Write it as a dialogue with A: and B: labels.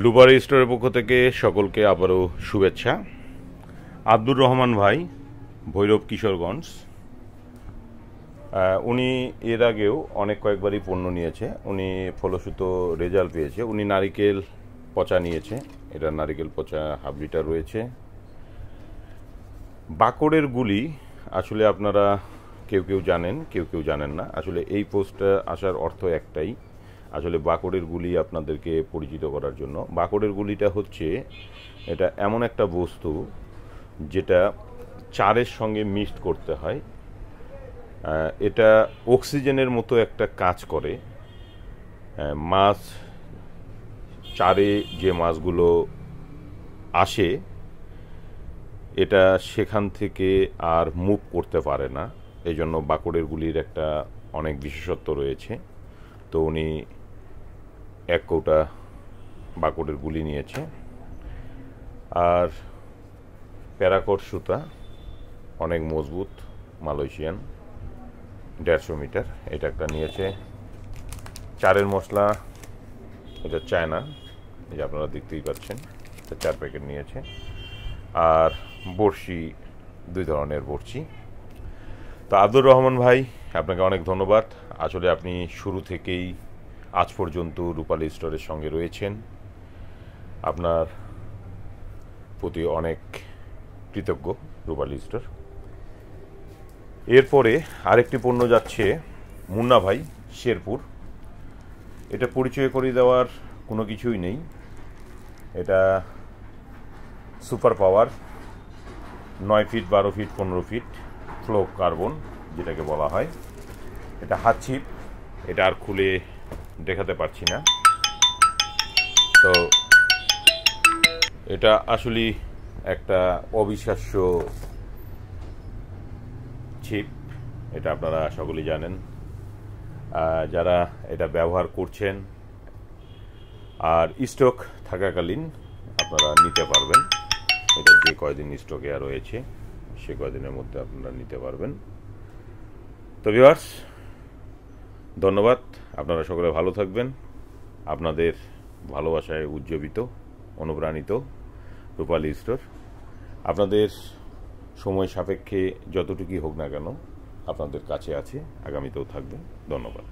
A: লুবার স্টোরের পক্ষ থেকে সকলকে আবারও শুভেচ্ছা। আব্দুর রহমান ভাই, ভৈরব কিশোরগঞ্জ, উনি এর আগেও কয়েকবারই পণ্য নিয়েছে। উনি ফলশ্রুত রেজাল্ট পেয়েছে। উনি নারিকেল পচা নিয়েছে। এটা নারিকেল পচা হাফ লিটার রয়েছে। বাকড়ের গুলি আসলে আপনারা কেউ কেউ জানেন, কেউ কেউ জানেন না। আসলে এই পোস্টটা আসার অর্থ একটাই, আসলে বাকড়ের গুলি আপনাদেরকে পরিচিত করার জন্য। বাকড়ের গুলিটা হচ্ছে এটা এমন একটা বস্তু যেটা চারের সঙ্গে মিক্সড করতে হয়। এটা অক্সিজেনের মতো একটা কাজ করে। মাছ চারে যে মাছগুলো আসে এটা সেখান থেকে আর মুভ করতে পারে না। এই জন্য বাকড়ের গুলির একটা অনেক বিশেষত্ব রয়েছে। তো উনি 1 কৌটা বাকড়ের গুলি নিয়েছে। আর প্যারাকট সুতা অনেক মজবুত, মালয়েশিয়ান, 150 মিটার, এটা একটা নিয়েছে। চারের মশলা এটা চায়না, এই যে আপনারা দেখতেই পাচ্ছেন, 4 প্যাকেট নিয়েছে। আর বড়শি 2 ধরনের বড়শি। তো আব্দুর রহমান ভাই, আপনাকে অনেক ধন্যবাদ। আসলে আপনি শুরু থেকেই আজ পর্যন্ত রূপালী স্টোরের সঙ্গে রয়েছেন। আপনার প্রতি অনেক কৃতজ্ঞ রূপালী স্টোর। এরপরে আরেকটি পণ্য যাচ্ছে মুন্না ভাই, শেরপুর। এটা পরিচয় করিয়ে দেওয়ার কোনো কিছুই নেই। এটা super power 9 feet, 12 feet, 15 feet flow carbon যেটাকে বলা হয়। এটা হাত ছিপ, এটা আর খুলে দেখাতে পারছি না। তো এটা আসলে একটা অবিশ্বাস্য ছিপ, এটা আপনারা সকলেই জানেন। যারা এটা ব্যবহার করছেন আর স্টক থাকাকালীন আপনারা নিতে পারবেন। এটা যে কয়দিন স্টকে রয়েছে সে কয়দিনের মধ্যে আপনারা নিতে পারবেন। তো ভিউয়ার্স, ধন্যবাদ। আপনারা সকলে ভালো থাকবেন। আপনাদের ভালোবাসায় উজ্জীবিত, অনুপ্রাণিত রূপালী স্টোর। আপনাদের সময় সাপেক্ষে যতটুকুই হোক না কেন আপনাদের কাছে আছে, আগামীতেও থাকবে। ধন্যবাদ।